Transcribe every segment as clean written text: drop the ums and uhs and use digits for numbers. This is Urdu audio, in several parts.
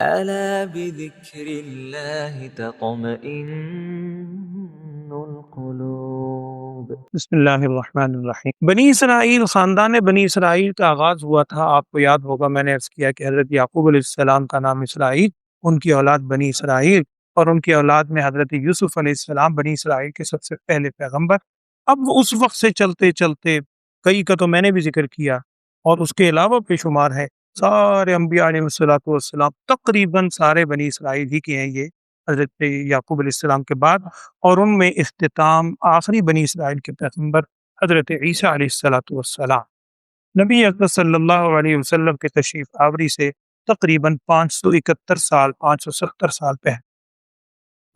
ألا بذكر الله تطمئن القلوب۔ بسم اللہ الرحمن الرحیم۔ بنی اسرائیل، خاندان بنی اسرائیل کا آغاز ہوا تھا، آپ کو یاد ہوگا میں نے عرض کیا کہ حضرت یعقوب علیہ السلام کا نام اسرائیل، ان کی اولاد بنی اسرائیل، اور ان کی اولاد میں حضرت یوسف علیہ السلام بنی اسرائیل کے سب سے پہلے پیغمبر۔ اب وہ اس وقت سے چلتے چلتے، کئی کا تو میں نے بھی ذکر کیا اور اس کے علاوہ بے شمار ہے، سارے انبیاء علیہ السلام تقریباً سارے بنی اسرائیل ہی کے ہیں یہ، حضرت یعقوب علیہ السلام کے بعد، اور ان میں اختتام آخری بنی اسرائیل کے پیغمبر حضرت عیسیٰ علیہ السلام، نبی اکرم صلی اللہ علیہ وسلم کے تشریف آوری سے تقریباً 570 سال پہلے۔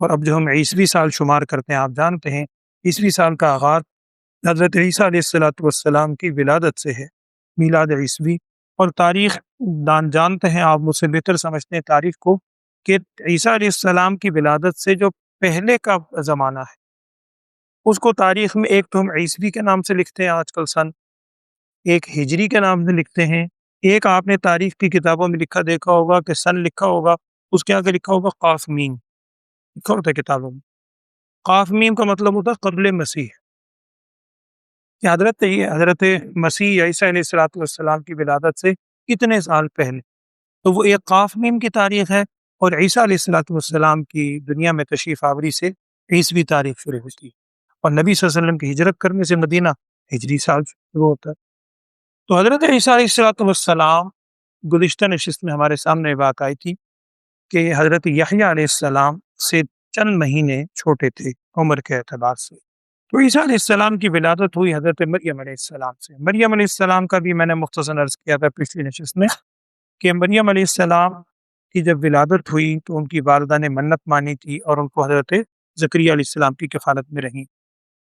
اور اب جو ہم عیسوی سال شمار کرتے ہیں، آپ جانتے ہیں عیسوی سال کا آغاز حضرت عیسیٰ علیہ السلام کی ولادت سے ہے، میلاد عیسوی۔ اور تاریخ دان جانتے ہیں، آپ مجھ سے بہتر سمجھتے ہیں تاریخ کو، کہ عیسیٰ علیہ السلام کی ولادت سے جو پہلے کا زمانہ ہے اس کو تاریخ میں ایک تو ہم عیسوی کے نام سے لکھتے ہیں آج کل سن، ایک ہجری کے نام سے لکھتے ہیں، ایک آپ نے تاریخ کی کتابوں میں لکھا دیکھا ہوگا کہ سن لکھا ہوگا، اس کے آگے لکھا ہوگا قاف میم، لکھا ہوتا ہے کتابوں میں۔ قاف میم کا مطلب ہوتا ہے قبل مسیح، کہ حضرت مسیح عیسیٰ علیہ السلام کی ولادت سے کتنے سال پہلے، تو وہ ایک قاف میم کی تاریخ ہے، اور عیسیٰ علیہ السلام کی دنیا میں تشریف آوری سے عیسوی تاریخ شروع ہوتی ہے، اور نبی صلی اللہ علیہ وسلم کی ہجرت کرنے سے مدینہ ہجری سال شروع ہوتا ہے۔ تو حضرت عیسیٰ علیہ السلام، گزشتہ نشست میں ہمارے سامنے بات آئی تھی کہ حضرت یحییٰ علیہ السلام سے چند مہینے چھوٹے تھے عمر کے اعتبار سے۔ تو عیسیٰ علیہ السلام کی ولادت ہوئی حضرت مریم علیہ السلام سے۔ مریم علیہ السلام کا بھی میں نے مختصر عرض کیا تھا پچھلی نشست میں، کہ مریم علیہ السلام کی جب ولادت ہوئی تو ان کی والدہ نے منت مانی تھی اور ان کو حضرت زکریا علیہ السلام کی کفالت میں رہیں۔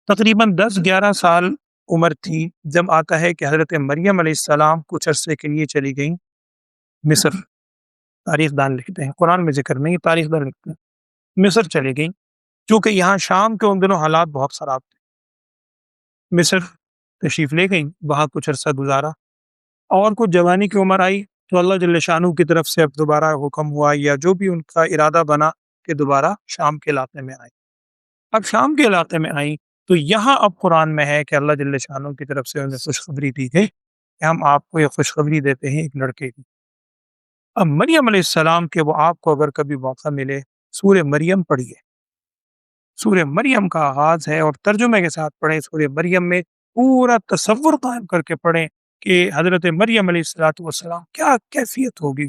تقریباً 10-11 سال عمر تھی جب آتا ہے کہ حضرت مریم علیہ السلام کچھ عرصے کے لیے چلی گئیں مصر۔ تاریخ دان لکھتے ہیں، قرآن میں ذکر نہیں، تاریخ دان لکھتے ہیں مصر چلی گئیں، چونکہ یہاں شام کے ان دنوں حالات بہت خراب تھے۔ مصر تشریف لے گئیں، وہاں کچھ عرصہ گزارا، اور کچھ جوانی کی عمر آئی تو اللہ جل شانہ کی طرف سے اب دوبارہ حکم ہوا، یا جو بھی ان کا ارادہ بنا کہ دوبارہ شام کے علاقے میں آئیں۔ اب شام کے علاقے میں آئیں تو یہاں اب قرآن میں ہے کہ اللہ جل شانہ کی طرف سے انہیں خوشخبری دی گئی کہ ہم آپ کو یہ خوشخبری دیتے ہیں ایک لڑکے کی۔ اب مریم علیہ السلام کے، وہ آپ کو اگر کبھی موقع ملے سورہ مریم پڑھیے، سورہ مریم کا آغاز ہے، اور ترجمے کے ساتھ پڑھیں۔ سورہ مریم میں پورا تصور قائم کر کے پڑھیں کہ حضرت مریم علیہ السلام کیا کیفیت ہوگی،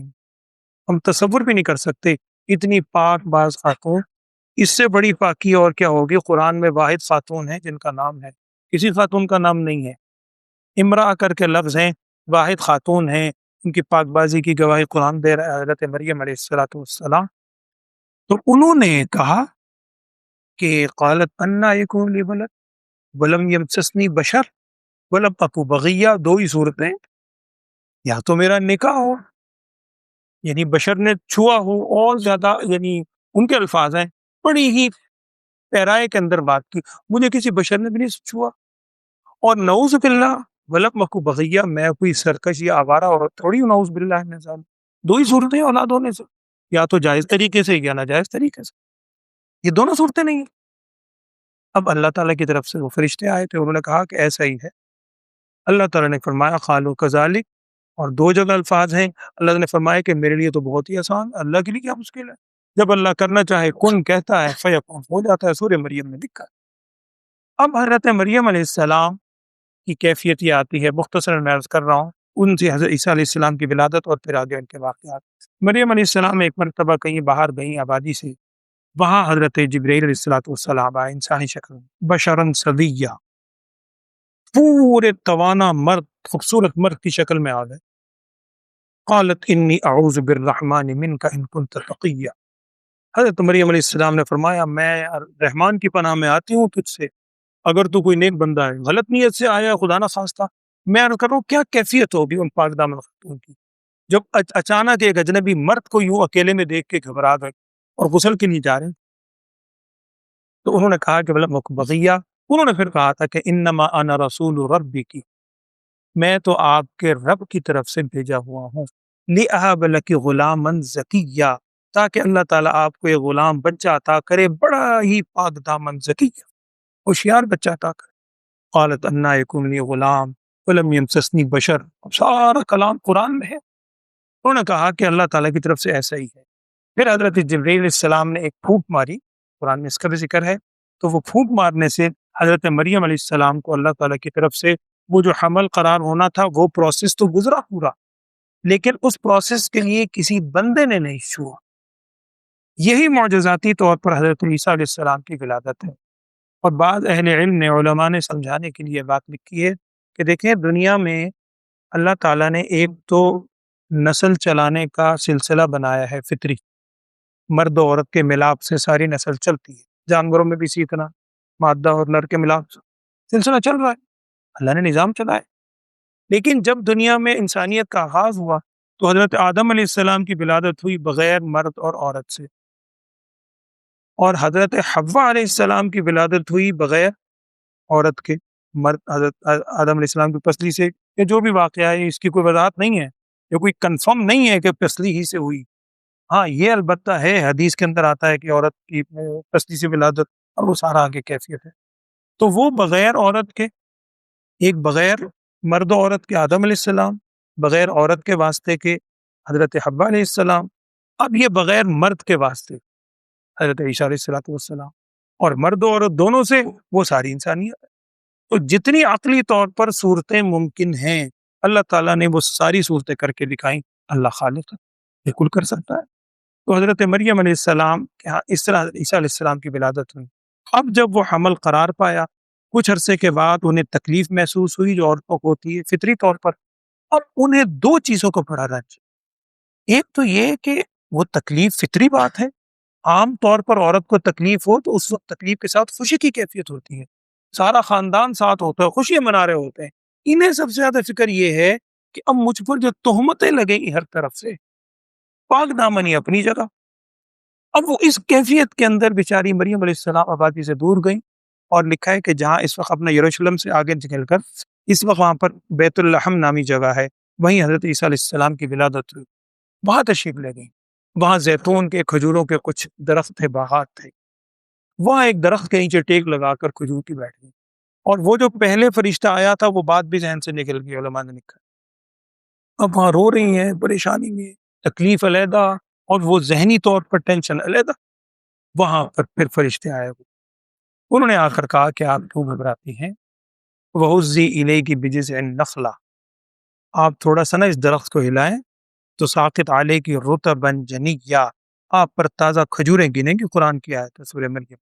ہم تصور بھی نہیں کر سکتے۔ اتنی پاک باز خاتون، اس سے بڑی پاکی اور کیا ہوگی؟ قرآن میں واحد خاتون ہے جن کا نام ہے، کسی خاتون کا نام نہیں ہے، امرأہ کر کے لفظ ہیں، واحد خاتون ہیں، ان کی پاک بازی کی گواہی قرآن دے رہا ہے، حضرت مریم علیہ السلام۔ تو انہوں نے کہا کہ قالت انا یکون لی ولد ولم یمسسنی بشر ولم اکو بغیہ، دو ہی صورتیں، یا تو میرا نکاح ہو، یعنی بشر نے چھوا ہو، اور زیادہ یعنی ان کے الفاظ ہیں، بڑی ہی پیرائے کے اندر بات کی، مجھے کسی بشر نے بھی نہیں چھوا، اور نعوذ باللہ ولم اکو بغیہ، میں کوئی سرکش یا آوارہ عورت تھوڑی ہوں، نعوذ باللہ من ذالک۔ دو ہی صورتیں اولاد ہونے سے، یا تو جائز طریقے سے یا ناجائز طریقے سے، یہ دونوں صورتیں نہیں ہیں۔ اب اللہ تعالیٰ کی طرف سے وہ فرشتے آئے تھے، انہوں نے کہا کہ ایسا ہی ہے۔ اللہ تعالیٰ نے فرمایا قالوا کذالک، اور دو جگہ الفاظ ہیں، اللہ نے فرمایا کہ میرے لیے تو بہت ہی آسان، اللہ کے لیے کیا مشکل ہے، جب اللہ کرنا چاہے کن کہتا ہے فیکون، ہو جاتا ہے، سورہ مریم میں لکھا ہے۔ اب حضرت مریم علیہ السلام کی کیفیت یہ آتی ہے، مختصراً میں عرض کر رہا ہوں، ان سے حضرت عیسیٰ علیہ السلام کی ولادت اور پھر آگے ان کے واقعات۔ مریم علیہ السلام ایک مرتبہ کہیں باہر گئیں آبادی سے، وہاں حضرت جبرائیل علیہ السلام آئے انسانی شکل میں، بشرا سویہ، پورے توانا مرد، خوبصورت مرد کی شکل میں آ گئے۔ قالت انی اعوذ بالرحمن منک ان کنت تقیہ، حضرت مریم علیہ السلام نے فرمایا میں رحمان کی پناہ میں آتی ہوں تجھ سے، اگر تو کوئی نیک بندہ ہے، غلط نیت سے آیا خدا نہ خواستہ۔ میں عرض کر رہا ہوں کیا کیفیت ہوگی ان پاک دامن خاتون کی، جب اچانک ایک اجنبی مرد کو یوں اکیلے میں دیکھ کے گھبرا گئے اور غسل کے لیے جا رہے ہیں۔ تو انہوں نے کہا کہ بغیہ، انہوں نے پھر کہا تھا کہ انما انا رسول ربک، میں تو آپ کے رب کی طرف سے بھیجا ہوا ہوں، لِأَهَبَ لَكِ غُلَامًا زَكِيًّا، تاکہ اللہ تعالیٰ آپ کو ایک غلام بچہ عطا کرے، بڑا ہی پاک دامن زکی، ہوشیار بچہ عطا کرے۔ قالت انا یکون لی غلام ولم یمسسنی بشر، سارا کلام قرآن میں ہے۔ انہوں نے کہا کہ اللہ تعالیٰ کی طرف سے ایسا ہی ہے۔ پھر حضرت جبرائیل علیہ السلام نے ایک پھونک ماری، قرآن میں اس کا بھی ذکر ہے، تو وہ پھونک مارنے سے حضرت مریم علیہ السلام کو اللہ تعالیٰ کی طرف سے وہ جو حمل قرار ہونا تھا وہ پروسیس تو گزرا پورا، لیکن اس پروسیس کے لیے کسی بندے نے نہیں چھوا۔ یہی معجزاتی طور پر حضرت عیسیٰ علیہ السلام کی ولادت ہے۔ اور بعض اہل علم نے، علماء نے سمجھانے کے لیے بات لکھی ہے کہ دیکھیں، دنیا میں اللہ تعالیٰ نے ایک تو نسل چلانے کا سلسلہ بنایا ہے فطری، مرد و عورت کے ملاپ سے ساری نسل چلتی ہے، جانوروں میں بھی اسی طرح مادہ اور نر کے ملاپ سے سلسلہ چل رہا ہے، اللہ نے نظام چلایا۔ لیکن جب دنیا میں انسانیت کا آغاز ہوا تو حضرت آدم علیہ السلام کی ولادت ہوئی بغیر مرد اور عورت سے، اور حضرت حوا علیہ السلام کی ولادت ہوئی بغیر عورت کے، مرد حضرت آدم علیہ السلام کی پسلی سے۔ یہ جو بھی واقعہ ہے اس کی کوئی وضاحت نہیں ہے، یہ کوئی کنفرم نہیں ہے کہ پسلی ہی سے ہوئی۔ ہاں یہ البتہ ہے، حدیث کے اندر آتا ہے کہ عورت کی پسلی سے ولادت، اور وہ سارا آگے کیفیت ہے۔ تو وہ بغیر عورت کے، ایک بغیر مرد و عورت کے آدم علیہ السلام، بغیر عورت کے واسطے کے حضرت حوا علیہ السلام، اب یہ بغیر مرد کے واسطے حضرت عیسیٰ علیہ السلام، اور مرد و عورت دونوں سے وہ ساری انسانیت ہے۔ تو جتنی عقلی طور پر صورتیں ممکن ہیں اللہ تعالیٰ نے وہ ساری صورتیں کر کے دکھائیں۔ اللہ خالق ہے، بالکل کر سکتا ہے۔ تو حضرت مریم علیہ السلام کے ہاں اس طرح عیسیٰ علیہ السلام کی ولادت ہوئی۔ اب جب وہ حمل قرار پایا، کچھ عرصے کے بعد انہیں تکلیف محسوس ہوئی جو عورتوں کو ہوتی ہے فطری طور پر، اور انہیں دو چیزوں کو پڑھانا چاہیے۔ ایک تو یہ کہ وہ تکلیف فطری بات ہے، عام طور پر عورت کو تکلیف ہو تو اس وقت تکلیف کے ساتھ خوشی کی کیفیت ہوتی ہے، سارا خاندان ساتھ ہوتا ہے، خوشیاں منا رہے ہوتے ہیں۔ انہیں سب سے زیادہ فکر یہ ہے کہ اب مجھ پر جو تہمتیں لگیں گی ہر طرف سے، پاک دامنی اپنی جگہ۔ اب وہ اس کیفیت کے اندر بیچاری مریم علیہ السلام آبادی سے دور گئیں، اور لکھا ہے کہ جہاں اس وقت اپنا یروشلم سے آگے نکل کر اس وقت وہاں پر بیت الحم نامی جگہ ہے، وہیں حضرت عیسیٰ علیہ السلام کی ولادت ہوئی۔ وہاں تشریف لے گئیں، وہاں زیتون کے، کھجوروں کے کچھ درخت تھے، باغات تھے، وہاں ایک درخت کے نیچے ٹیک لگا کر کھجور کی بیٹھ گئی۔ اور وہ جو پہلے فرشتہ آیا تھا وہ بات بھی ذہن سے نکل گئی، علماء نے لکھا۔ اب وہاں رو رہی ہیں، پریشانی میں، تکلیف علیحدہ، اور وہ ذہنی طور پر ٹینشن علیحدہ۔ وہاں پر پھر فرشتے آئے ہوئے، انہوں نے آ کر کہا کہ آپ کیوں گھبراتی ہیں؟ وَهُزِّي إِلَيْكِ بِجِذْعِ النَّخْلَةِ، آپ تھوڑا سا نا اس درخت کو ہلائیں تو ساقط علیکی رطبا جنیا، آپ پر تازہ کھجوریں گنیں گی، قرآن کی آیت ہے سورہ مریم۔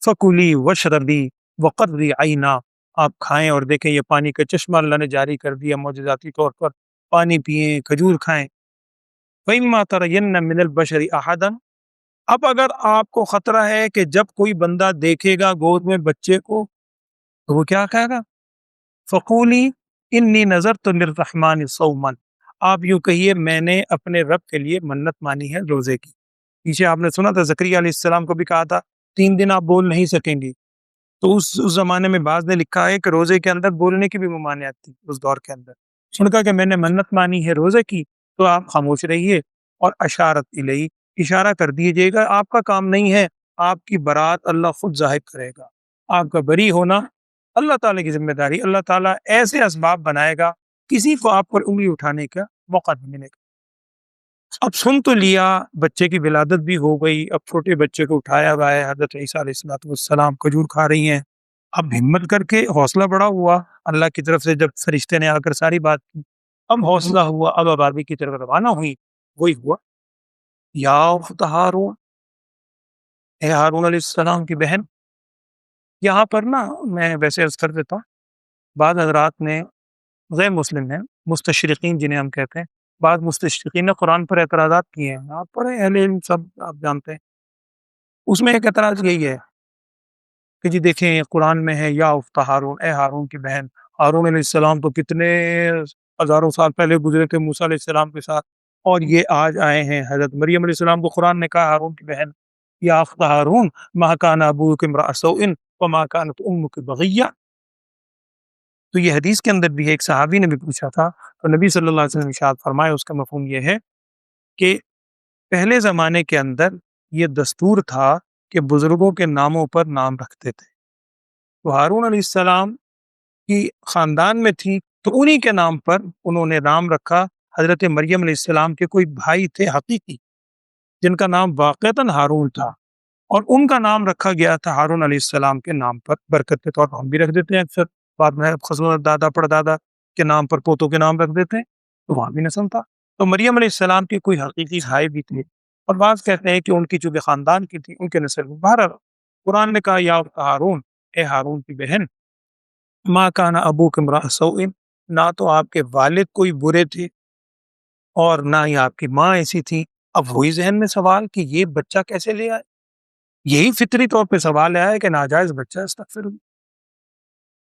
فکلی وشربی وقرری عینا، آپ کھائیں اور دیکھیں یہ پانی کا چشمہ اللہ نے جاری کر دیا معجزاتی طور پر، پانی پئیں، کھجور کھائیں۔ فَإِمَّا تَرَيَنَّ مِنَ الْبَشَرِ أَحَدًا، اب اگر آپ کو خطرہ ہے کہ جب کوئی بندہ دیکھے گا گود میں بچے کو تو وہ کیا کہے گا؟ فقولی انی نذرت للرحمن صوما، آپ یوں کہیے میں نے اپنے رب کے لیے منت مانی ہے روزے کی۔ پیچھے آپ نے سنا تھا زکریا علیہ السلام کو بھی کہا تھا 3 دن آپ بول نہیں سکیں گی، تو اس زمانے میں بعض نے لکھا ہے کہ روزے کے اندر بولنے کی بھی ممانعت تھی اس دور کے اندر۔ سن کہا کہ میں نے منت مانی ہے روزے کی، تو آپ خاموش رہیے، اور اشارت الیہ، اشارہ کر دیجیے گا، آپ کا کام نہیں ہے، آپ کی برات اللہ خود ظاہر کرے گا، آپ کا بری ہونا اللہ تعالیٰ کی ذمہ داری، اللہ تعالیٰ ایسے اسباب بنائے گا کسی کو آپ پر انگلی اٹھانے کا موقع نہیں ملے گا۔ اب سن تو لیا، بچے کی ولادت بھی ہو گئی، اب چھوٹے بچے کو اٹھایا ہوا ہے، حضرت عیسیٰ علیہ السلام کھجور کھا رہی ہیں۔ اب ہمت کر کے حوصلہ بڑا ہوا اللہ کی طرف سے، جب فرشتے نے آ کر ساری بات کی، اب حوصلہ ہوا، اب ابابی کی طرف روانہ ہوئی۔ وہی ہوا، یا اخت ہارون، اے ہارون علیہ السلام کی بہن۔ یہاں پر نا میں ویسے عرض کر دیتا ہوں، بعض حضرات نے، غیر مسلم ہیں، مستشرقین جنہیں ہم کہتے ہیں، بعض مستشرقین نے قرآن پر اعتراضات کیے ہیں، آپ پڑھیں، اہل علم سب آپ جانتے ہیں۔ اس میں ایک اعتراض یہی ہے کہ جی دیکھیں قرآن میں ہے یا اخت ہارون، اے ہارون کی بہن۔ ہارون علیہ السلام تو کتنے ہزاروں سال پہلے گزرے تھے موسیٰ علیہ السلام کے ساتھ، اور یہ آج آئے ہیں۔ حضرت مریم علیہ السلام کو قرآن نے کہا ہارون کی بہن، یا اخت ہارون ما کان ابوک امرأ سوء وما کانت امک بغیہ۔ تو یہ حدیث کے اندر بھی ہے، ایک صحابی نے بھی پوچھا تھا تو نبی صلی اللہ علیہ وسلم ارشاد فرمائے، اس کا مفہوم یہ ہے کہ پہلے زمانے کے اندر یہ دستور تھا کہ بزرگوں کے ناموں پر نام رکھتے تھے، تو ہارون علیہ السلام کی خاندان میں تھی تو انہی کے نام پر انہوں نے نام رکھا۔ حضرت مریم علیہ السلام کے کوئی بھائی تھے حقیقی جن کا نام واقعتاً ہارون تھا، اور ان کا نام رکھا گیا تھا ہارون علیہ السلام کے نام پر، برکت کے طور پر ہم بھی رکھ دیتے ہیں اکثر، بعد میں خصوصاً دادا پردادا کے نام پر پوتوں کے نام رکھ دیتے ہیں، تو وہاں بھی نسل تھا۔ تو مریم علیہ السلام کے کوئی حقیقی بھائی بھی تھے، اور بعض کہتے ہیں کہ ان کی چونکہ خاندان کی تھی ان کے نسل میں۔ بہرحال قرآن نے کہا یا اخت ہارون، اے ہارون کی بہن، ما کان ابوک امرأ سوء، نہ تو آپ کے والد کوئی برے تھے اور نہ ہی آپ کی ماں ایسی تھی۔ اب وہی ذہن میں سوال کہ یہ بچہ کیسے لے آئے، یہی فطری طور پہ سوال آیا ہے کہ ناجائز بچہ، استغفر اللہ۔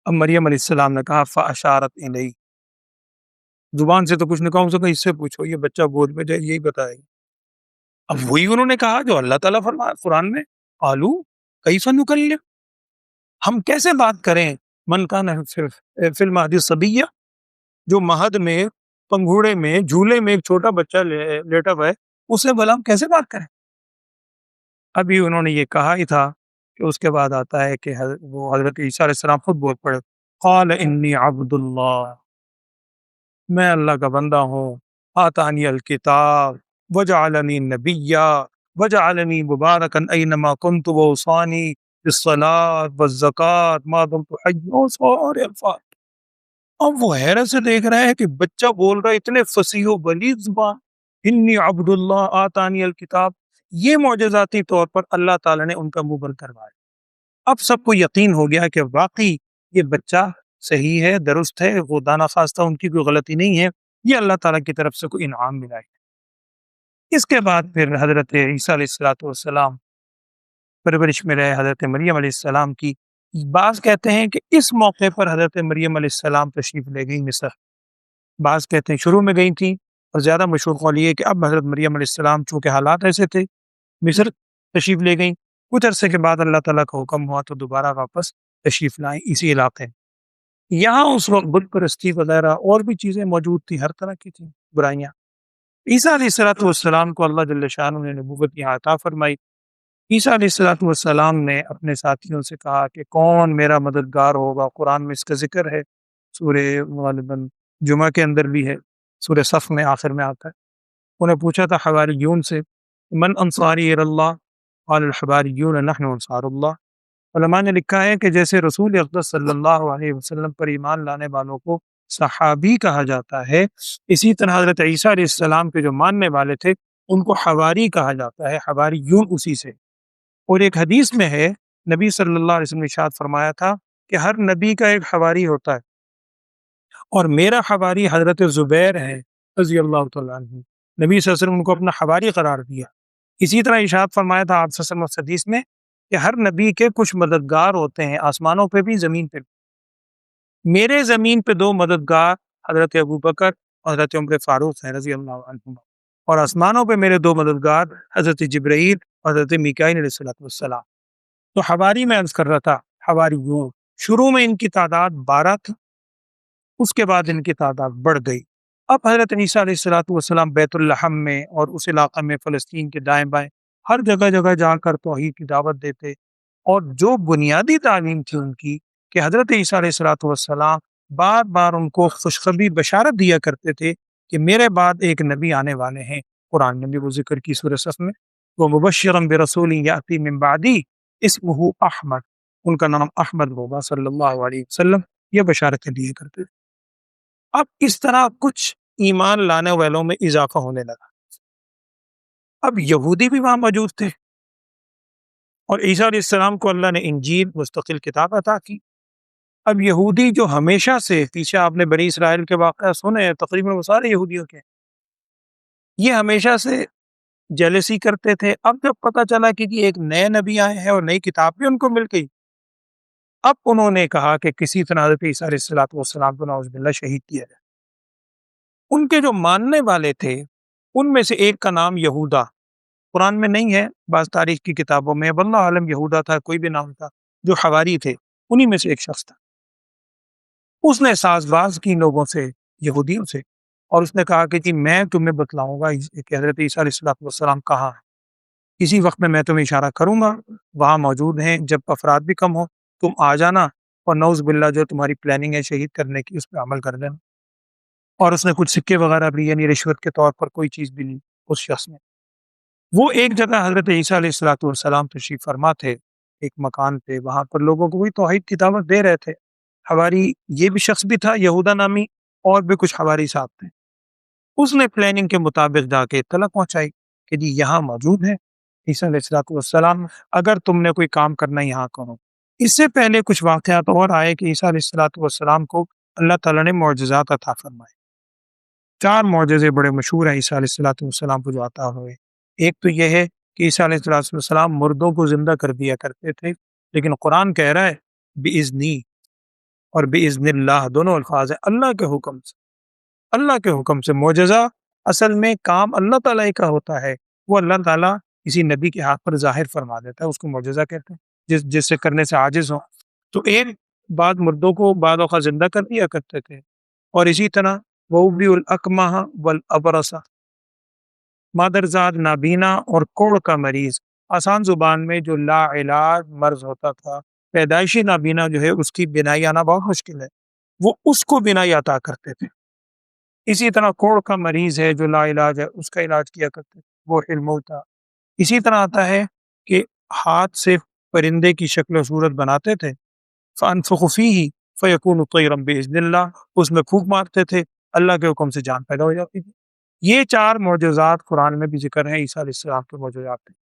اب مریم علیہ السلام نے کہا فاشارت الیہ، زبان سے تو کچھ نہیں کہا، اس سے اس سے پوچھو یہ بچہ گود میں جائے یہی بتائے گا۔ اب وہی انہوں نے کہا جو اللہ تعالیٰ فرمایا قرآن میں، قالوا کیف نکلم، ہم کیسے بات کریں، من کان فی المہد صبیہ، جو مہد میں پنگھوڑے میں جھولے میں ایک چھوٹا بچہ لیٹا ہوا ہے، اس سے بھلا ہم کیسے بات کریں۔ ابھی انہوں نے یہ کہا ہی تھا کہ اس کے بعد آتا ہے کہ وہ حضرت عیسیٰ علیہ السلام خود بول پڑے، قال انی عبد اللہ، میں اللہ کا بندہ ہوں، آتانی الکتاب وجعلنی نبیا وجعلنی مبارکا اینما کنت واوصانی بالصلاۃ والزکوٰۃ ما دمت حیا، سارے الفاظ۔ اب وہ حیرت سے دیکھ رہے ہیں کہ بچہ بول رہا ہے اتنے فصیح و بلیغ زبان، انی عبد اللہ آتانی الکتاب، یہ معجزاتی طور پر اللہ تعالیٰ نے ان کا منہ بند کروایا۔ اب سب کو یقین ہو گیا کہ واقعی یہ بچہ صحیح ہے، درست ہے، وہ دانا خواستہ ان کی کوئی غلطی نہیں ہے، یہ اللہ تعالیٰ کی طرف سے کوئی انعام ملا ہے۔ اس کے بعد پھر حضرت عیسیٰ علیہ السلام پرورش میں رہے حضرت مریم علیہ السلام کی۔ بعض کہتے ہیں کہ اس موقع پر حضرت مریم علیہ السلام تشریف لے گئی مصر، بعض کہتے ہیں شروع میں گئی تھیں، اور زیادہ مشہور قول یہ ہے کہ اب حضرت مریم علیہ السلام چونکہ حالات ایسے تھے مصر تشریف لے گئیں، کچھ عرصے کے بعد اللہ تعالیٰ کا حکم ہوا تو دوبارہ واپس تشریف لائیں اسی علاقے۔ یہاں اس وقت بت پرستی وغیرہ اور بھی چیزیں موجود تھی، ہر طرح کی تھیں برائیاں۔ عیسیٰ علیہ السلام کو اللہ جل شانہ نے نبوت یہاں عطا فرمائی۔ عیسیٰ علیہ السلام نے اپنے ساتھیوں سے کہا کہ کون میرا مددگار ہوگا، قرآن میں اس کا ذکر ہے، سورہ غالباً جمعہ کے اندر بھی ہے، سورہ صف میں آخر میں آتا ہے۔ انہیں پوچھا تھا حواریون سے، من انصاری اللہ، قال الحواریون نحن انصار اللہ۔ علماء نے لکھا ہے کہ جیسے رسول اقدس صلی اللہ علیہ وسلم پر ایمان لانے والوں کو صحابی کہا جاتا ہے، اسی طرح حضرت عیسیٰ علیہ السلام کے جو ماننے والے تھے ان کو حواری کہا جاتا ہے، حواریون اسی سے۔ اور ایک حدیث میں ہے نبی صلی اللہ علیہ وسلم نے ارشاد فرمایا تھا کہ ہر نبی کا ایک حواری ہوتا ہے، اور میرا حواری حضرت زبیر ہے رضی اللہ تعالیٰ عنہ، نبی صلی اللہ علیہ وسلم ان کو اپنا حواری قرار دیا۔ اسی طرح ارشاد فرمایا تھا آپ صلی اللہ علیہ وسلم حدیث میں کہ ہر نبی کے کچھ مددگار ہوتے ہیں، آسمانوں پہ بھی زمین پہ بھی۔ میرے زمین پہ دو مددگار حضرت ابوبکر اور حضرت عمر فاروق ہیں رضی اللہ عنہ، اور آسمانوں پہ میرے دو مددگار حضرت جبرائیل اور حضرت میکائیل علیہ السلام۔ تو حواری میں عرض کر رہا تھا، حواریون شروع میں ان کی تعداد 12 تھی، اس کے بعد ان کی تعداد بڑھ گئی۔ اب حضرت عیسیٰ علیہ السلام بیت اللحم میں اور اس علاقے میں فلسطین کے دائیں بائیں ہر جگہ جگہ جا کر توحید کی دعوت دیتے، اور جو بنیادی تعلیم تھی ان کی کہ حضرت عیسیٰ علیہ السلام بار بار ان کو خوشخبری بشارت دیا کرتے تھے کہ میرے بعد ایک نبی آنے والے ہیں۔ قرآن نے بھی وہ ذکر کی سورہ صف میں، وَمُبَشِّرًا بِرَسُولٍ يَأْتِي مِن بَعْدِي اسمہ احمد، ان کا نام احمد ہوگا صلی اللہ علیہ وسلم، یہ بشارتیں دیے کرتے تھے۔ اب اس طرح کچھ ایمان لانے والوں میں اضافہ ہونے لگا۔ اب یہودی بھی وہاں موجود تھے، اور عیسیٰ علیہ السلام کو اللہ نے انجیل مستقل کتاب عطا کی۔ اب یہودی جو ہمیشہ سے، پیچھے آپ نے بنی اسرائیل کے واقعہ سنے ہیں، تقریباً وہ سارے یہودیوں کے، یہ ہمیشہ سے جیلسی کرتے تھے۔ اب جب پتہ چلا کہ ایک نئے نبی آئے ہیں اور نئی کتاب بھی ان کو مل گئی، اب انہوں نے کہا کہ کسی طرح حضرت عیسیٰ علیہ السلام کو نعوذ باللہ شہید کیا جائے۔ ان کے جو ماننے والے تھے ان میں سے ایک کا نام یہودا، قرآن میں نہیں ہے، بعض تاریخ کی کتابوں میں، واللہ عالم یہودا تھا، کوئی بھی نام تھا، جو حواری تھے انہی میں سے ایک شخص تھا۔ اس نے ساز باز کی لوگوں سے، یہودیوں سے، اور اس نے کہا کہ جی میں تمہیں بتلاؤں گا کہ حضرت عیسیٰ علیہ السلام کہاں ہے، کسی وقت میں تمہیں اشارہ کروں گا، وہاں موجود ہیں، جب افراد بھی کم ہو تم آ جانا، اور نعوذ باللہ جو تمہاری پلاننگ ہے شہید کرنے کی اس پہ عمل کر دینا۔ اور اس نے کچھ سکے وغیرہ بھی، یعنی رشوت کے طور پر کوئی چیز بھی لی اس شخص نے۔ وہ ایک جگہ حضرت عیسیٰ علیہ السلام تشریف فرما تھے، ایک مکان پہ، وہاں پر لوگوں کو بھی توحید کی دعوت دے رہے تھے۔ حواری یہ بھی شخص بھی تھا یہودا نامی، اور بھی کچھ حواری صاحب تھے۔ اس نے پلاننگ کے مطابق جا کے اطلاع پہنچائی کہ جی یہاں موجود ہے عیسیٰ علیہ السلام، اگر تم نے کوئی کام کرنا یہاں کرو۔ اس سے پہلے کچھ واقعات اور آئے کہ عیسیٰ علیہ السلام کو اللہ تعالیٰ نے معجزات عطا فرمائے۔ 4 معجزے بڑے مشہور ہیں عیسیٰ علیہ السلام کو جو عطا ہوئے۔ ایک تو یہ ہے کہ عیسیٰ علیہ السلام مردوں کو زندہ کر دیا کرتے تھے، لیکن قرآن کہہ رہا ہے بِإِذْنِی اور بِإِذْنِ اللہ، دونوں الفاظ ہیں، اللہ کے حکم سے، اللہ کے حکم سے۔ معجزہ اصل میں کام اللہ تعالیٰ ہی کا ہوتا ہے، وہ اللہ تعالیٰ کسی نبی کے ہاتھ پر ظاہر فرما دیتا ہے، اس کو معجزہ کہتے ہیں، جس سے کرنے سے عاجز ہوں۔ تو ایک بعد مردوں کو بعد اوقات زندہ کر دیا کرتے تھے، اور اسی طرح وَأُبْرِئُ الْأَكْمَحَ وَالْأَبْرَصَ، مادرزاد نابینا اور کوڑ کا مریض، آسان زبان میں جو لا علاج مرض ہوتا تھا، پیدائشی نابینا جو ہے اس کی بینائی آنا بہت مشکل ہے، وہ اس کو بینائی عطا کرتے تھے۔ اسی طرح کوڑ کا مریض ہے جو لا علاج ہے، اس کا علاج کیا کرتے تھے، وہ علم تھا۔ اسی طرح آتا ہے کہ ہاتھ سے پرندے کی شکل و صورت بناتے تھے، فَأَنفُخُ فِيهِ فَيَكُونُ طَيْرًا بِإِذْنِ اللَّهِ، اس میں پھونک مارتے تھے، اللہ کے حکم سے جان پیدا ہو جاتی تھی۔ یہ 4 معجزات قرآن میں بھی ذکر ہیں، عیسیٰ علیہ السلام کے معجزات ہیں۔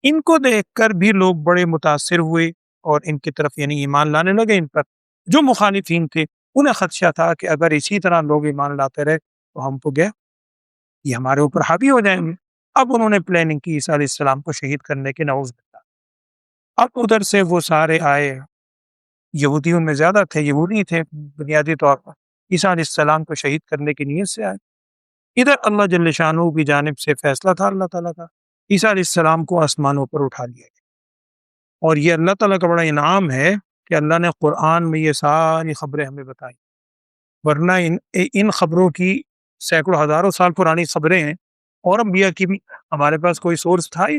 ان کو دیکھ کر بھی لوگ بڑے متاثر ہوئے اور ان کی طرف یعنی ایمان لانے لگے ان پر۔ جو مخالفین تھے انہیں خدشہ تھا کہ اگر اسی طرح لوگ ایمان لاتے رہے تو ہم کو گیا، یہ ہمارے اوپر حاوی ہو جائیں گے۔ اب انہوں نے پلاننگ کی عیسیٰ علیہ السلام کو شہید کرنے کی، نعوذ باللہ۔ اب ادھر سے وہ سارے آئے، یہودی ان میں زیادہ تھے، یہودی تھے بنیادی طور پر، عیسیٰ علیہ السلام کو شہید کرنے کی نیت سے آئے۔ ادھر اللہ جل شانہ کی جانب سے فیصلہ تھا اللہ تعالیٰ کا، عیسیٰ علیہ السلام کو آسمانوں پر اٹھا لیا گیا۔ اور یہ اللہ تعالیٰ کا بڑا انعام ہے کہ اللہ نے قرآن میں یہ ساری خبریں ہمیں بتائی، ورنہ ان خبروں کی سینکڑوں ہزاروں سال پرانی خبریں ہیں، اور انبیاء کی بھی ہمارے پاس کوئی سورس تھا ہی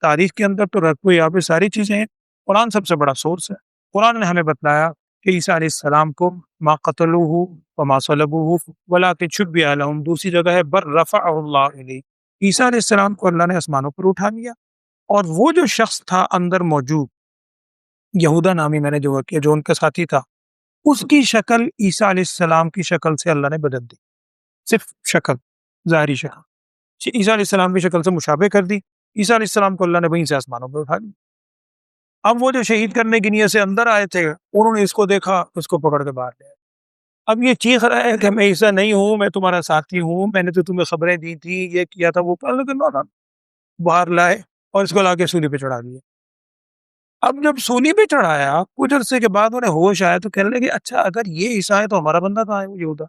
تاریخ کے اندر، تو رکھو یہاں پہ ساری چیزیں ہیں، قرآن سب سے بڑا سورس ہے۔ قرآن نے ہمیں بتلایا کہ عیسیٰ علیہ السلام کو ما قتلوہ وما صلبوہ ولکن شبہ لہم، دوسری جگہ ہے بل رفعہ اللہ الیہ، عیسیٰ علیہ السلام کو اللہ نے آسمانوں پر اٹھا لیا۔ اور وہ جو شخص تھا اندر موجود، یہودا نامی میں نے جو کیا، جو ان کا ساتھی تھا، اس کی شکل عیسیٰ علیہ السلام کی شکل سے اللہ نے بدل دی، صرف شکل، ظاہری شکل عیسیٰ علیہ السلام کی شکل سے مشابہ کر دی۔ عیسیٰ علیہ السلام کو اللہ نے وہیں سے آسمانوں پر اٹھا لیا۔ اب وہ جو شہید کرنے کی نیت سے اندر آئے تھے، انہوں نے اس کو دیکھا، اس کو پکڑ کے باہر لیا۔ اب یہ چیخ رہا ہے کہ میں عیسیٰ نہیں ہوں، میں تمہارا ساتھی ہوں، میں نے تو تمہیں خبریں دی تھی، یہ کیا تھا، وہ باہر لائے اور اس کو لا کے سولی پہ چڑھا دیا۔ اب جب سولی پہ چڑھایا، کچھ عرصے کے بعد انہیں ہوش آیا تو کہنے لگے اچھا اگر یہ عیسیٰ ہے تو ہمارا بندہ کہاں ہے، وہ یہودا؟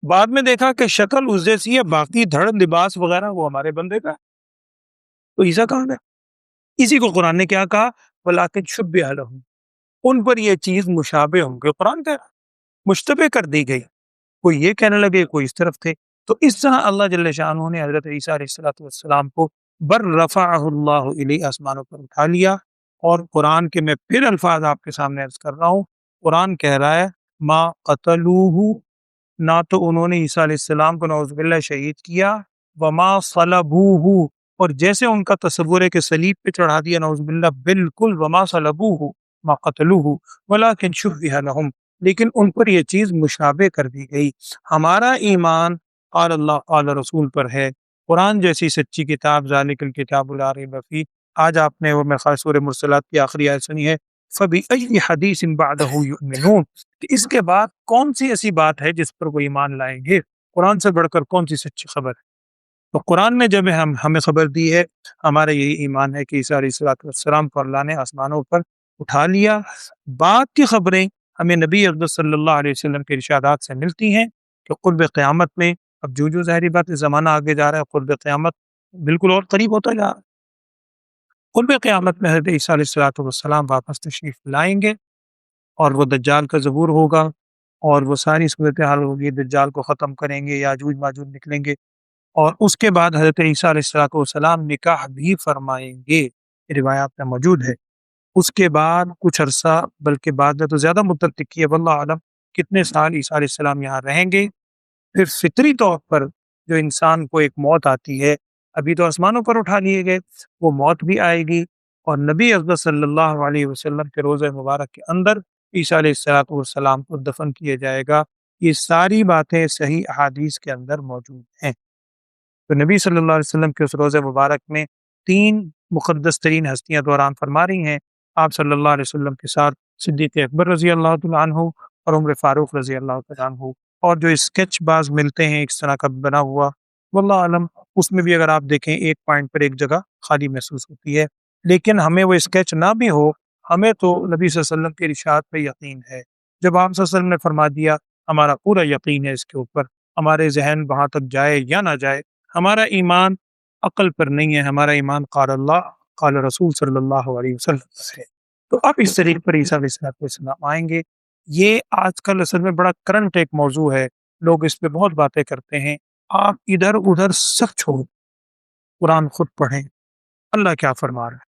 بعد میں دیکھا کہ شکل اس جیسی ہے، باقی دھڑ لباس وغیرہ وہ ہمارے بندے کا ہے، تو عیسیٰ کہاں گیا؟ اسی کو قرآن نے کیا کہا، وَلَٰكِن شُبِّهَ لَهُمْ، ان پر یہ چیز مشابہ ہوں گے، قرآن کا مشتبہ کر دی گئی، کوئی یہ کہنے لگے، کوئی اس طرف تھے۔ تو اس طرح اللہ جل شانہ نے حضرت عیسیٰ علیہ السلام کو بر رفعہ اللہ الیہ، آسمانوں پر اٹھا لیا۔ اور قرآن کے میں پھر الفاظ آپ کے سامنے عرض کر رہا ہوں، قرآن کہہ رہا ہے ما قتلوہ، نہ تو انہوں نے عیسیٰ علیہ السلام کو نعوذ باللہ شہید کیا، وما صلبوہ، اور جیسے ان کا تصور ہے کہ صلیب پہ چڑھا دیا، نعوذ باللہ، بالکل وما صلبوہ ما قتلوہ ولکن شبہ لہم، لیکن ان پر یہ چیز مشابہ کر دی گئی۔ ہمارا ایمان قال اللہ قال رسول پر ہے، قرآن جیسی سچی کتاب، ذالک الکتاب لا ریب فیہ۔ آج آپ نے وہ میرے خیال سورہ مرسلات کی آخری آیت سنی ہے، فَبِأَيِّ حَدِيثٍ بَعْدَهُ يُؤْمِنُونَ، کہ اس کے بعد کون سی ایسی بات ہے جس پر وہ ایمان لائیں گے؟ قرآن سے بڑھ کر کون سی سچی خبر ہے؟ تو قرآن نے جب ہمیں خبر دی ہے، ہمارا یہی ایمان ہے کہ عیسیٰ علیہ السلام کو اللہ نے آسمانوں پر اٹھا لیا۔ بعد کی خبریں ہمیں نبی اقدس صلی اللہ علیہ وسلم کے ارشادات سے ملتی ہیں کہ قرب قیامت میں، اب جو ظاہری بات ہے زمانہ آگے جا رہا ہے، قرب قیامت بالکل اور قریب ہوتا جا رہا ہے۔ قرب قیامت میں حضرت عیسیٰ علیہ السلام واپس تشریف لائیں گے، اور وہ دجال کا ظہور ہوگا، اور وہ ساری صورتحال ہوگی، دجال کو ختم کریں گے، یاجوج ماجوج نکلیں گے، اور اس کے بعد حضرت عیسیٰ علیہ السلام نکاح بھی فرمائیں گے، یہ روایات میں موجود ہے۔ اس کے بعد کچھ عرصہ، بلکہ بعد میں تو زیادہ مدت کی ہے، واللہ عالم کتنے سال عیسیٰ علیہ السلام یہاں رہیں گے۔ پھر فطری طور پر جو انسان کو ایک موت آتی ہے، ابھی تو آسمانوں پر اٹھا لیے گئے، وہ موت بھی آئے گی، اور نبی افضل صلی اللہ علیہ وسلم کے روزہ مبارک کے اندر عیسیٰ علیہ السلام کو دفن کیا جائے گا۔ یہ ساری باتیں صحیح احادیث کے اندر موجود ہیں۔ تو نبی صلی اللہ علیہ وسلم کے اس روزہ مبارک میں 3 مقدس ترین ہستیاں دوران فرما رہی ہیں۔ آپ صلی اللہ علیہ وسلم کے ساتھ صدیق اکبر رضی اللہ تعالیٰ عنہ اور عمر فاروق رضی اللہ تعالیٰ عنہ، اور جو اسکیچ باز ملتے ہیں اس طرح کا بنا ہوا، واللہ عالم اس میں بھی اگر آپ دیکھیں ایک پوائنٹ پر ایک جگہ خالی محسوس ہوتی ہے، لیکن ہمیں وہ اسکیچ نہ بھی ہو، ہمیں تو نبی صلی اللہ علیہ وسلم کے ارشاد پہ یقین ہے۔ جب آپ صلی اللہ علیہ وسلم نے فرما دیا، ہمارا پورا یقین ہے اس کے اوپر، ہمارے ذہن وہاں تک جائے یا نہ جائے، ہمارا ایمان عقل پر نہیں ہے، ہمارا ایمان قال اللہ قال رسول صلی اللہ علیہ وسلم سے۔ تو اب اس طریقے پر عیسیٰ علیہ السلام آئیں گے۔ یہ آج کل اصل میں بڑا کرنٹ ایک موضوع ہے، لوگ اس پہ بہت باتیں کرتے ہیں۔ آپ ادھر ادھر سب چھوڑ، قرآن خود پڑھیں، اللہ کیا فرما رہا ہے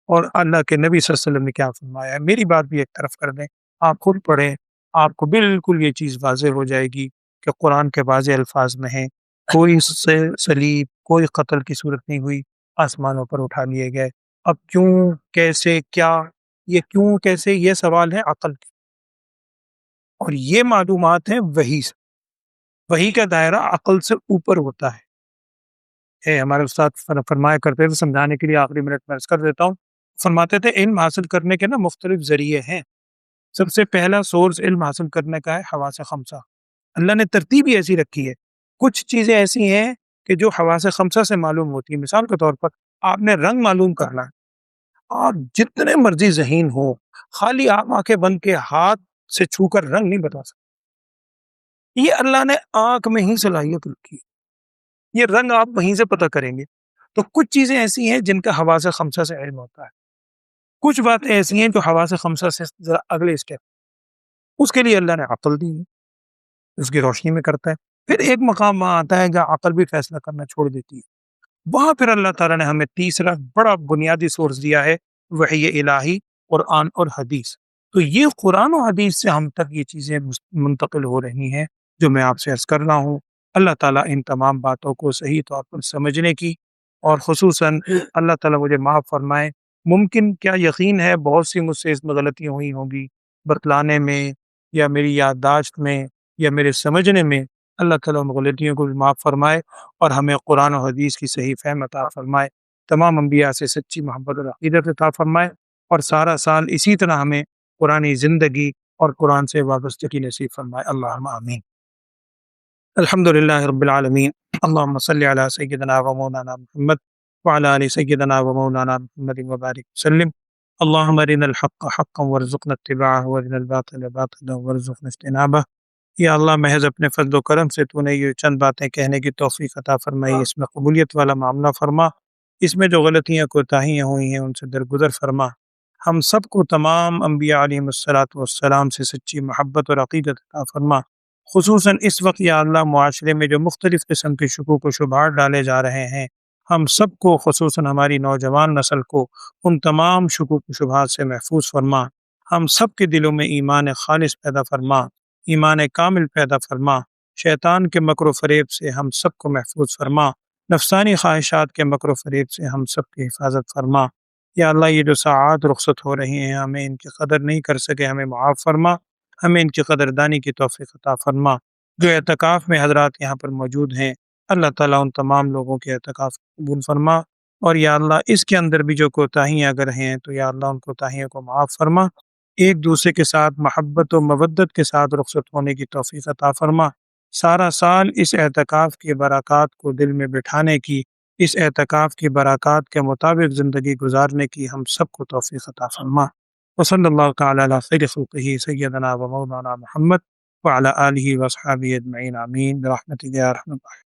اور اللہ کے نبی صلی اللہ علیہ وسلم نے کیا فرمایا ہے، میری بات بھی ایک طرف کر دیں، آپ خود پڑھیں، آپ کو بالکل یہ چیز واضح ہو جائے گی کہ قرآن کے واضح الفاظ میں ہیں، کوئی صلیب، کوئی قتل کی صورت نہیں ہوئی، آسمانوں پر اٹھا لیے گئے۔ اب کیوں، کیسے، کیا، یہ کیوں کیسے، یہ سوال ہے عقل کے، اور یہ معلومات ہیں وحی سے۔ وحی کا دائرہ عقل سے اوپر ہوتا ہے۔ ہمارے استاد فرمایا کرتے تھے، سمجھانے کے لیے آخری منٹ میں عرض کر دیتا ہوں، فرماتے تھے علم حاصل کرنے کے نا مختلف ذریعے ہیں۔ سب سے پہلا سورس علم حاصل کرنے کا ہے حواس خمسہ۔ اللہ نے ترتیب ہی ایسی رکھی ہے، کچھ چیزیں ایسی ہیں کہ جو حواس خمسہ سے معلوم ہوتی ہیں۔ مثال کے طور پر آپ نے رنگ معلوم کرنا ہے، آپ جتنے مرضی ذہین ہو، خالی آپ آنکھیں بند کے ہاتھ سے چھو کر رنگ نہیں بتا سکتے۔ یہ اللہ نے آنکھ میں ہی صلاحیت رکھی ہے، یہ رنگ آپ وہیں سے پتہ کریں گے۔ تو کچھ چیزیں ایسی ہیں جن کا حواس خمسہ سے علم ہوتا ہے، کچھ باتیں ایسی ہیں جو حواس خمسہ سے ذرا اگلے اسٹیپ، اس کے لیے اللہ نے عقل دی ہے، اس کی روشنی میں کرتا ہے۔ پھر ایک مقام وہاں آتا ہے جہاں عقل بھی فیصلہ کرنا چھوڑ دیتی ہے، وہاں پھر اللہ تعالیٰ نے ہمیں تیسرا بڑا بنیادی سورس دیا ہے، وحی الہی، قرآن اور حدیث۔ تو یہ قرآن و حدیث سے ہم تک یہ چیزیں منتقل ہو رہی ہیں جو میں آپ سے عرض کر رہا ہوں۔ اللہ تعالیٰ ان تمام باتوں کو صحیح طور پر سمجھنے کی، اور خصوصاً اللہ تعالیٰ مجھے معاف فرمائے، ممکن کیا یقین ہے بہت سی مجھ سے اس میں غلطیاں ہوئی ہوں گی، بتلانے میں یا میری یادداشت میں یا میرے سمجھنے میں، اللہ تعالیٰ ان غلطیوں کو بھی معاف فرمائے اور ہمیں قرآن و حدیث کی صحیح فہم عطا فرمائے، تمام انبیاء سے سچی محبت اور عقیدت عطا فرمائے، اور سارا سال اسی طرح ہمیں قرآنی زندگی اور قرآن سے وابستگی نصیب فرمائے، اللہم آمین۔ الحمدللہ رب العالمین، اللہم صلی علی سیدنا و مولانا محمد وعلی آل سیدنا و مولانا محمد وبارک وسلم۔ اللہم ارنا الحق حقا وارزقنا اتباعہ وارنا الباطل باطلا وارزقنا اجتنابہ۔ یا اللہ محض اپنے فضل و کرم سے تو نے یہ چند باتیں کہنے کی توفیق عطا فرمائی، اس میں قبولیت والا معاملہ فرما، اس میں جو غلطیاں کوتاہیاں ہوئی ہیں ان سے درگزر فرما، ہم سب کو تمام انبیاء علیہم السلام سے سچی محبت اور عقیدت عطا فرما۔ خصوصاً اس وقت یا اللہ معاشرے میں جو مختلف قسم کے شکوک و شبہات ڈالے جا رہے ہیں، ہم سب کو خصوصاً ہماری نوجوان نسل کو ان تمام شکوک و شبہات سے محفوظ فرما، ہم سب کے دلوں میں ایمان خالص پیدا فرما، ایمان کامل پیدا فرما، شیطان کے مکر و فریب سے ہم سب کو محفوظ فرما، نفسانی خواہشات کے مکر و فریب سے ہم سب کی حفاظت فرما۔ یا اللہ یہ جو ساعات رخصت ہو رہی ہیں ہمیں ان کی قدر نہیں کر سکے، ہمیں معاف فرما، ہمیں ان کی قدردانی کی توفیق عطا فرما۔ جو اعتکاف میں حضرات یہاں پر موجود ہیں، اللہ تعالیٰ ان تمام لوگوں کے اعتکاف قبول فرما، اور یا اللہ اس کے اندر بھی جو کوتاہیاں اگر ہیں تو یا اللہ ان کوتاہیوں کو معاف فرما، ایک دوسرے کے ساتھ محبت و مودت کے ساتھ رخصت ہونے کی توفیق عطا فرما، سارا سال اس اعتکاف کی برکات کو دل میں بٹھانے کی، اس اعتکاف کی برکات کے مطابق زندگی گزارنے کی ہم سب کو توفیق عطا فرما۔ وصلی اللہ تعالی علی خیر خلقہ سیدنا و مولانا محمد وعلی آلہ و اصحابہ اجمعین، آمین برحمتک یا ارحم الراحمین۔